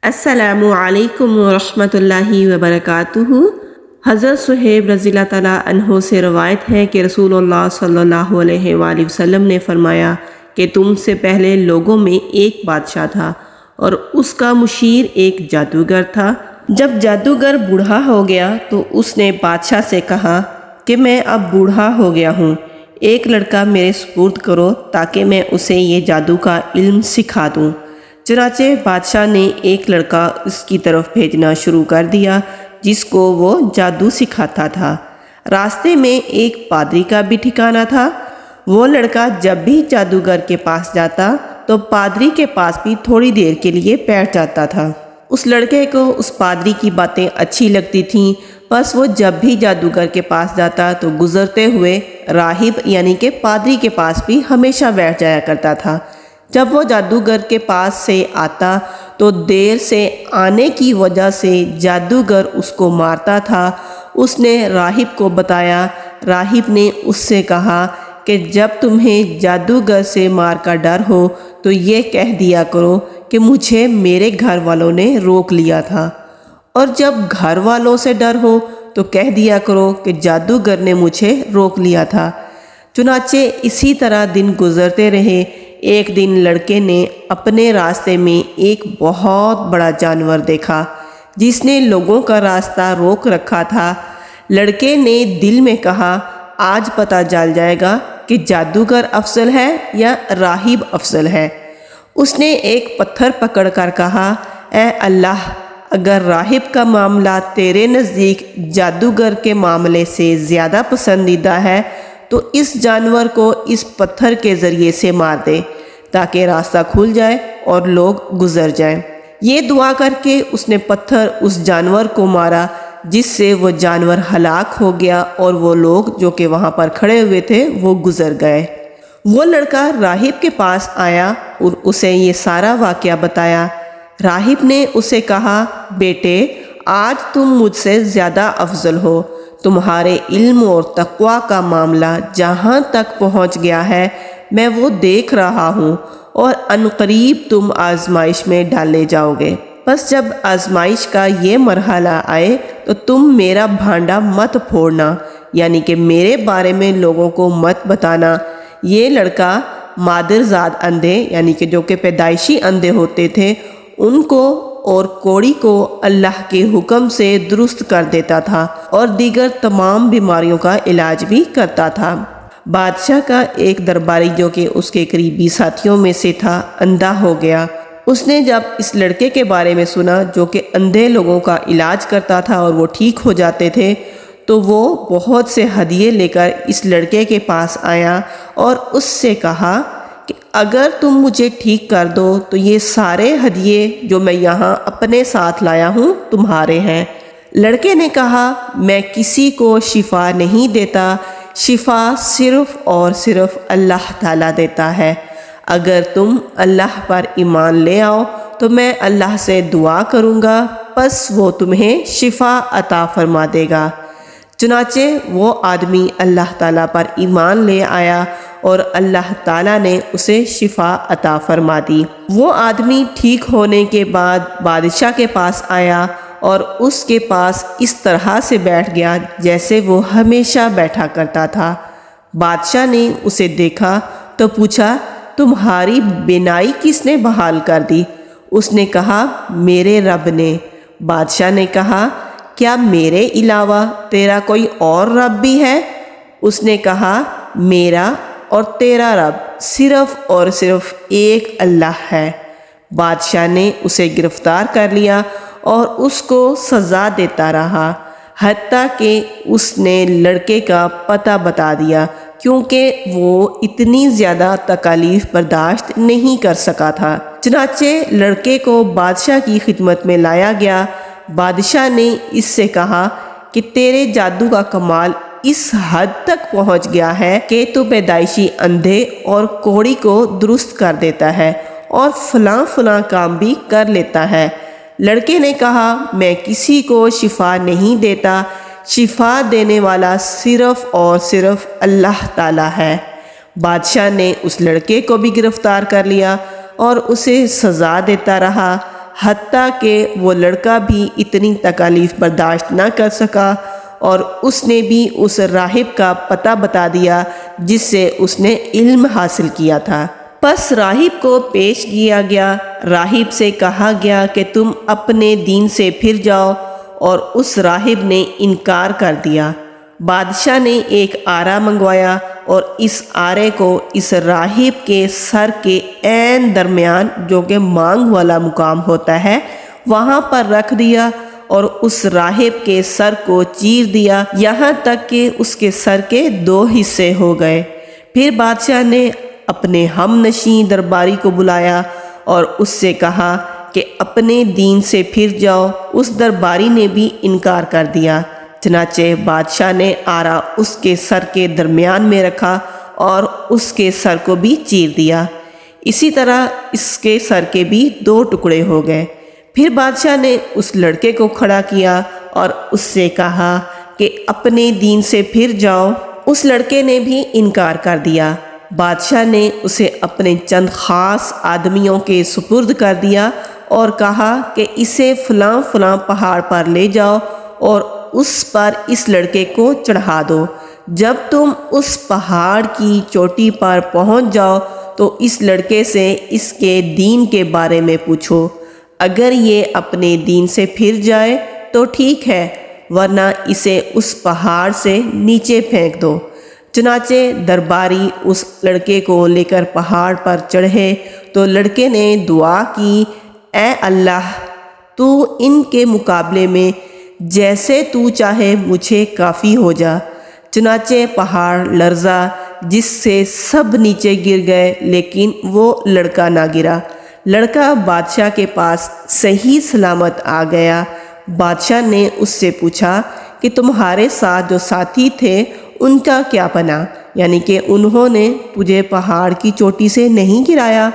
السلام علیکم ورحمۃ اللہ وبرکاتہ۔ حضرت صہیب رضی اللہ تعالیٰ عنہ سے روایت ہے کہ رسول اللہ صلی اللہ علیہ وآلہ وسلم نے فرمایا کہ تم سے پہلے لوگوں میں ایک بادشاہ تھا اور اس کا مشیر ایک جادوگر تھا۔ جب جادوگر بوڑھا ہو گیا تو اس نے بادشاہ سے کہا کہ میں اب بوڑھا ہو گیا ہوں، ایک لڑکا میرے سپرد کرو تاکہ میں اسے یہ جادو کا علم سکھا دوں۔ چنانچہ بادشاہ نے ایک لڑکا اس کی طرف بھیجنا شروع کر دیا جس کو وہ جادو سکھاتا تھا۔ راستے میں ایک پادری کا بھی ٹھکانہ تھا۔ وہ لڑکا جب بھی جادوگر کے پاس جاتا تو پادری کے پاس بھی تھوڑی دیر کے لیے بیٹھ جاتا تھا۔ اس لڑکے کو اس پادری کی باتیں اچھی لگتی تھیں، بس وہ جب بھی جادوگر کے پاس جاتا تو گزرتے ہوئے راہب یعنی کہ پادری کے پاس بھی ہمیشہ بیٹھ جایا کرتا تھا۔ جب وہ جادوگر کے پاس سے آتا تو دیر سے آنے کی وجہ سے جادوگر اس کو مارتا تھا۔ اس نے راہب کو بتایا۔ راہب نے اس سے کہا کہ جب تمہیں جادوگر سے مار کا ڈر ہو تو یہ کہہ دیا کرو کہ مجھے میرے گھر والوں نے روک لیا تھا، اور جب گھر والوں سے ڈر ہو تو کہہ دیا کرو کہ جادوگر نے مجھے روک لیا تھا۔ چنانچہ اسی طرح دن گزرتے رہے۔ ایک دن لڑکے نے اپنے راستے میں ایک بہت بڑا جانور دیکھا جس نے لوگوں کا راستہ روک رکھا تھا۔ لڑکے نے دل میں کہا، آج پتہ چل جائے گا کہ جادوگر افضل ہے یا راہب افضل ہے۔ اس نے ایک پتھر پکڑ کر کہا، اے اللہ، اگر راہب کا معاملہ تیرے نزدیک جادوگر کے معاملے سے زیادہ پسندیدہ ہے تو اس جانور کو اس پتھر کے ذریعے سے مار دے تاکہ راستہ کھل جائے اور لوگ گزر جائیں۔ یہ دعا کر کے اس نے پتھر اس جانور کو مارا، جس سے وہ جانور ہلاک ہو گیا اور وہ لوگ جو کہ وہاں پر کھڑے ہوئے تھے وہ گزر گئے۔ وہ لڑکا راہب کے پاس آیا اور اسے یہ سارا واقعہ بتایا۔ راہب نے اسے کہا، بیٹے، آج تم مجھ سے زیادہ افضل ہو۔ تمہارے علم اور تقوی کا معاملہ جہاں تک پہنچ گیا ہے میں وہ دیکھ رہا ہوں، اور عنقریب تم آزمائش میں ڈالے جاؤ گے۔ بس جب آزمائش کا یہ مرحلہ آئے تو تم میرا بھانڈا مت پھوڑنا، یعنی کہ میرے بارے میں لوگوں کو مت بتانا۔ یہ لڑکا مادرزاد اندھے یعنی کہ جو کہ پیدائشی اندھے ہوتے تھے ان کو اور کوڑی کو اللہ کے حکم سے درست کر دیتا تھا اور دیگر تمام بیماریوں کا علاج بھی کرتا تھا۔ بادشاہ کا ایک درباری جو کہ اس کے قریبی ساتھیوں میں سے تھا اندھا ہو گیا۔ اس نے جب اس لڑکے کے بارے میں سنا جو کہ اندھے لوگوں کا علاج کرتا تھا اور وہ ٹھیک ہو جاتے تھے، تو وہ بہت سے ہدیے لے کر اس لڑکے کے پاس آیا اور اس سے کہا کہ اگر تم مجھے ٹھیک کر دو تو یہ سارے ہدیے جو میں یہاں اپنے ساتھ لایا ہوں تمہارے ہیں۔ لڑکے نے کہا، میں کسی کو شفا نہیں دیتا، شفا صرف اور صرف اللہ تعالیٰ دیتا ہے۔ اگر تم اللہ پر ایمان لے آؤ تو میں اللہ سے دعا کروں گا، پس وہ تمہیں شفا عطا فرما دے گا۔ چنانچہ وہ آدمی اللہ تعالیٰ پر ایمان لے آیا اور اللہ تعالیٰ نے اسے شفا عطا فرما دی۔ وہ آدمی ٹھیک ہونے کے بعد بادشاہ کے پاس آیا اور اس کے پاس اس طرح سے بیٹھ گیا جیسے وہ ہمیشہ بیٹھا کرتا تھا۔ بادشاہ نے اسے دیکھا تو پوچھا، تمہاری بینائی کس نے بحال کر دی؟ اس نے کہا، میرے رب نے۔ بادشاہ نے کہا، کیا میرے علاوہ تیرا کوئی اور رب بھی ہے؟ اس نے کہا، میرا اور تیرا رب صرف اور صرف ایک اللہ ہے۔ بادشاہ نے اسے گرفتار کر لیا اور اس کو سزا دیتا رہا، حتیٰ کہ اس نے لڑکے کا پتہ بتا دیا، کیونکہ وہ اتنی زیادہ تکالیف برداشت نہیں کر سکا تھا۔ چنانچہ لڑکے کو بادشاہ کی خدمت میں لایا گیا۔ بادشاہ نے اس سے کہا کہ تیرے جادو کا کمال اس حد تک پہنچ گیا ہے کہ تو پیدائشی اندھے اور کوڑی کو درست کر دیتا ہے اور فلاں فلاں کام بھی کر لیتا ہے۔ لڑکے نے کہا، میں کسی کو شفا نہیں دیتا، شفا دینے والا صرف اور صرف اللہ تعالیٰ ہے۔ بادشاہ نے اس لڑکے کو بھی گرفتار کر لیا اور اسے سزا دیتا رہا، حتیٰ کہ وہ لڑکا بھی اتنی تکالیف برداشت نہ کر سکا اور اس نے بھی اس راہب کا پتہ بتا دیا جس سے اس نے علم حاصل کیا تھا۔ پس راہب کو پیش کیا گیا۔ راہب سے کہا گیا کہ تم اپنے دین سے پھر جاؤ، اور اس راہب نے انکار کر دیا۔ بادشاہ نے ایک آرا منگوایا اور اس آرے کو اس راہب کے سر کے عین درمیان، جو کہ مانگ والا مقام ہوتا ہے، وہاں پر رکھ دیا اور اس راہب کے سر کو چیر دیا، یہاں تک کہ اس کے سر کے 2 حصے ہو گئے۔ پھر بادشاہ نے اپنے ہم نشین درباری کو بلایا اور اس سے کہا کہ اپنے دین سے پھر جاؤ۔ اس درباری نے بھی انکار کر دیا۔ چنانچہ بادشاہ نے آرا اس کے سر کے درمیان میں رکھا اور اس کے سر کو بھی چیر دیا۔ اسی طرح اس کے سر کے بھی 2 ٹکڑے ہو گئے۔ پھر بادشاہ نے اس لڑکے کو کھڑا کیا اور اس سے کہا کہ اپنے دین سے پھر جاؤ۔ اس لڑکے نے بھی انکار کر دیا۔ بادشاہ نے اسے اپنے چند خاص آدمیوں کے سپرد کر دیا اور کہا کہ اسے فلاں فلاں پہاڑ پر لے جاؤ اور اس پر اس لڑکے کو چڑھا دو۔ جب تم اس پہاڑ کی چوٹی پر پہنچ جاؤ تو اس لڑکے سے اس کے دین کے بارے میں پوچھو۔ اگر یہ اپنے دین سے پھر جائے تو ٹھیک ہے، ورنہ اسے اس پہاڑ سے نیچے پھینک دو۔ چنانچہ درباری اس لڑکے کو لے کر پہاڑ پر چڑھے تو لڑکے نے دعا کی، اے اللہ، تو ان کے مقابلے میں جیسے تو چاہے مجھے کافی ہو جا۔ چنانچہ پہاڑ لرزا جس سے سب نیچے گر گئے، لیکن وہ لڑکا نہ گرا۔ لڑکا بادشاہ کے پاس صحیح سلامت آ گیا۔ بادشاہ نے اس سے پوچھا کہ تمہارے ساتھ جو ساتھی تھے ان کا کیا بنا، یعنی کہ انہوں نے تجھے پہاڑ کی چوٹی سے نہیں گرایا؟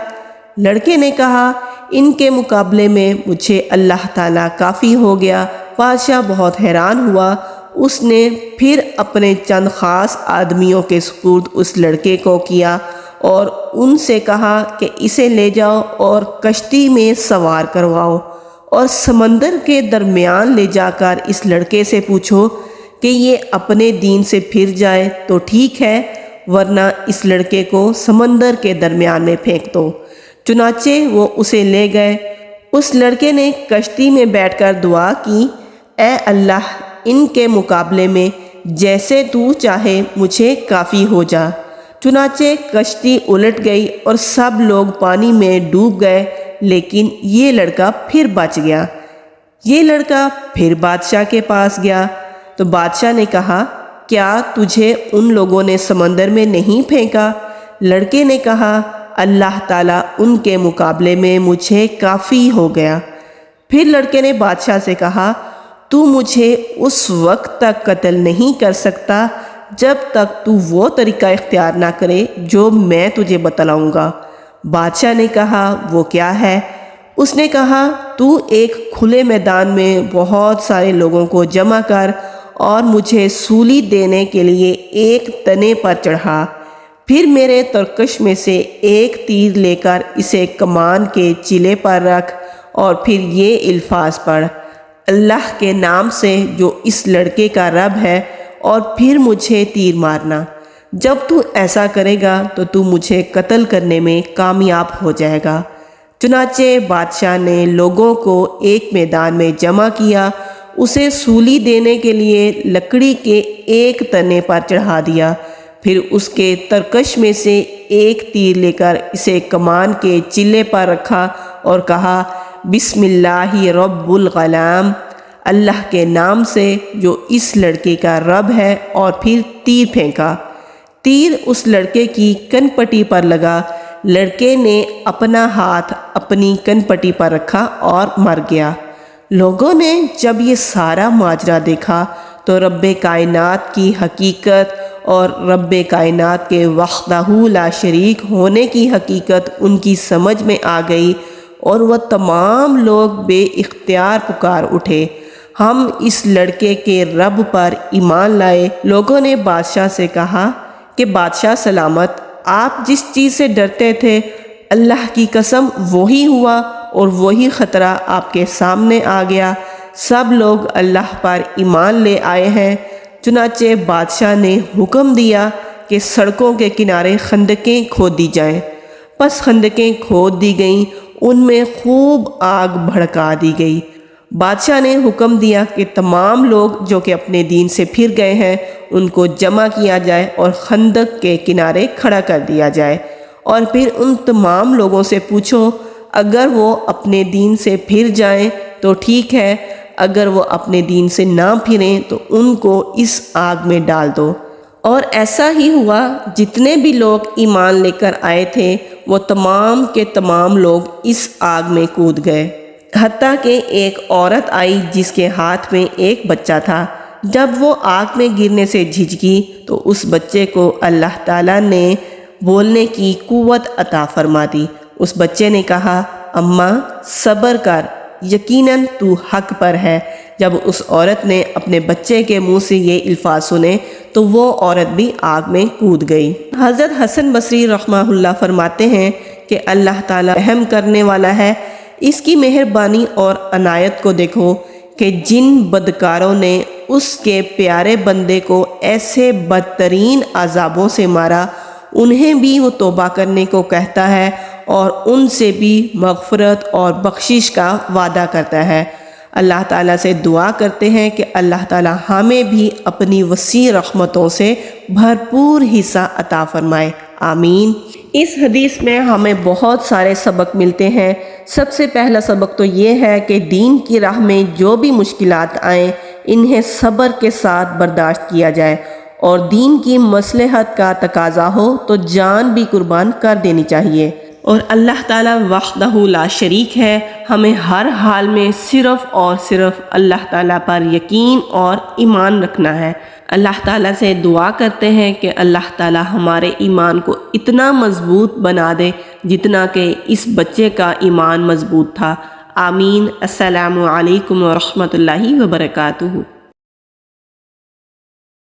لڑکے نے کہا، ان کے مقابلے میں مجھے اللہ تعالیٰ کافی ہو گیا۔ بادشاہ بہت حیران ہوا۔ اس نے پھر اپنے چند خاص آدمیوں کے سپرد اس لڑکے کو کیا اور ان سے کہا کہ اسے لے جاؤ اور کشتی میں سوار کرواؤ اور سمندر کے درمیان لے جا کر اس لڑکے سے پوچھو کہ یہ اپنے دین سے پھر جائے تو ٹھیک ہے، ورنہ اس لڑکے کو سمندر کے درمیان میں پھینک دو۔ چنانچہ وہ اسے لے گئے۔ اس لڑکے نے کشتی میں بیٹھ کر دعا کی، اے اللہ، ان کے مقابلے میں جیسے تو چاہے مجھے کافی ہو جا۔ چنانچہ کشتی الٹ گئی اور سب لوگ پانی میں ڈوب گئے، لیکن یہ لڑکا پھر بچ گیا۔ یہ لڑکا پھر بادشاہ کے پاس گیا تو بادشاہ نے کہا، کیا تجھے ان لوگوں نے سمندر میں نہیں پھینکا؟ لڑکے نے کہا، اللہ تعالیٰ ان کے مقابلے میں مجھے کافی ہو گیا۔ پھر لڑکے نے بادشاہ سے کہا، تو مجھے اس وقت تک قتل نہیں کر سکتا جب تک تو وہ طریقہ اختیار نہ کرے جو میں تجھے بتلاؤں گا۔ بادشاہ نے کہا، وہ کیا ہے؟ اس نے کہا، تو ایک کھلے میدان میں بہت سارے لوگوں کو جمع کر اور مجھے سولی دینے کے لیے ایک تنے پر چڑھا، پھر میرے ترکش میں سے ایک تیر لے کر اسے کمان کے چلے پر رکھ اور پھر یہ الفاظ پڑھ، اللہ کے نام سے جو اس لڑکے کا رب ہے، اور پھر مجھے تیر مارنا۔ جب تو ایسا کرے گا تو تو مجھے قتل کرنے میں کامیاب ہو جائے گا۔ چنانچہ بادشاہ نے لوگوں کو ایک میدان میں جمع کیا، اسے سولی دینے کے لیے لکڑی کے ایک تنے پر چڑھا دیا، پھر اس کے ترکش میں سے ایک تیر لے کر اسے کمان کے چلے پر رکھا اور کہا، بسم اللہ رب الغلام، اللہ کے نام سے جو اس لڑکے کا رب ہے، اور پھر تیر پھینکا۔ تیر اس لڑکے کی کن پٹی پر لگا۔ لڑکے نے اپنا ہاتھ اپنی کن پٹی پر رکھا اور مر گیا۔ لوگوں نے جب یہ سارا ماجرا دیکھا تو رب کائنات کی حقیقت اور رب کائنات کے وحدہ لا شریک ہونے کی حقیقت ان کی سمجھ میں آ گئی، اور وہ تمام لوگ بے اختیار پکار اٹھے، ہم اس لڑکے کے رب پر ایمان لائے۔ لوگوں نے بادشاہ سے کہا کہ بادشاہ سلامت، آپ جس چیز سے ڈرتے تھے اللہ کی قسم وہی ہوا، اور وہی خطرہ آپ کے سامنے آ گیا، سب لوگ اللہ پر ایمان لے آئے ہیں۔ چنانچہ بادشاہ نے حکم دیا کہ سڑکوں کے کنارے خندقیں کھود دی جائیں۔ پس خندقیں کھود دی گئیں، ان میں خوب آگ بھڑکا دی گئی۔ بادشاہ نے حکم دیا کہ تمام لوگ جو کہ اپنے دین سے پھر گئے ہیں ان کو جمع کیا جائے اور خندق کے کنارے کھڑا کر دیا جائے، اور پھر ان تمام لوگوں سے پوچھو اگر وہ اپنے دین سے پھر جائیں تو ٹھیک ہے، اگر وہ اپنے دین سے نہ پھریں تو ان کو اس آگ میں ڈال دو۔ اور ایسا ہی ہوا، جتنے بھی لوگ ایمان لے کر آئے تھے وہ تمام کے تمام لوگ اس آگ میں کود گئے، حتیٰ کہ ایک عورت آئی جس کے ہاتھ میں ایک بچہ تھا۔ جب وہ آگ میں گرنے سے جھجکی تو اس بچے کو اللہ تعالیٰ نے بولنے کی قوت عطا فرما دی۔ اس بچے نے کہا، اماں صبر کر، یقیناً تو حق پر ہے۔ جب اس عورت نے اپنے بچے کے منہ سے یہ الفاظ سنے تو وہ عورت بھی آگ میں کود گئی۔ حضرت حسن بصری رحمہ اللہ فرماتے ہیں کہ اللہ تعالیٰ رحم کرنے والا ہے، اس کی مہربانی اور عنایت کو دیکھو کہ جن بدکاروں نے اس کے پیارے بندے کو ایسے بدترین عذابوں سے مارا، انہیں بھی وہ توبہ کرنے کو کہتا ہے اور ان سے بھی مغفرت اور بخشش کا وعدہ کرتا ہے۔ اللہ تعالیٰ سے دعا کرتے ہیں کہ اللہ تعالیٰ ہمیں بھی اپنی وسیع رحمتوں سے بھرپور حصہ عطا فرمائے، آمین۔ اس حدیث میں ہمیں بہت سارے سبق ملتے ہیں۔ سب سے پہلا سبق تو یہ ہے کہ دین کی راہ میں جو بھی مشکلات آئیں انہیں صبر کے ساتھ برداشت کیا جائے، اور دین کی مصلحت کا تقاضا ہو تو جان بھی قربان کر دینی چاہیے۔ اور اللہ تعالیٰ وحدہ لا شریک ہے، ہمیں ہر حال میں صرف اور صرف اللہ تعالیٰ پر یقین اور ایمان رکھنا ہے۔ اللہ تعالیٰ سے دعا کرتے ہیں کہ اللہ تعالیٰ ہمارے ایمان کو اتنا مضبوط بنا دے جتنا کہ اس بچے کا ایمان مضبوط تھا، آمین۔ السلام علیکم ورحمۃ اللہ وبرکاتہ۔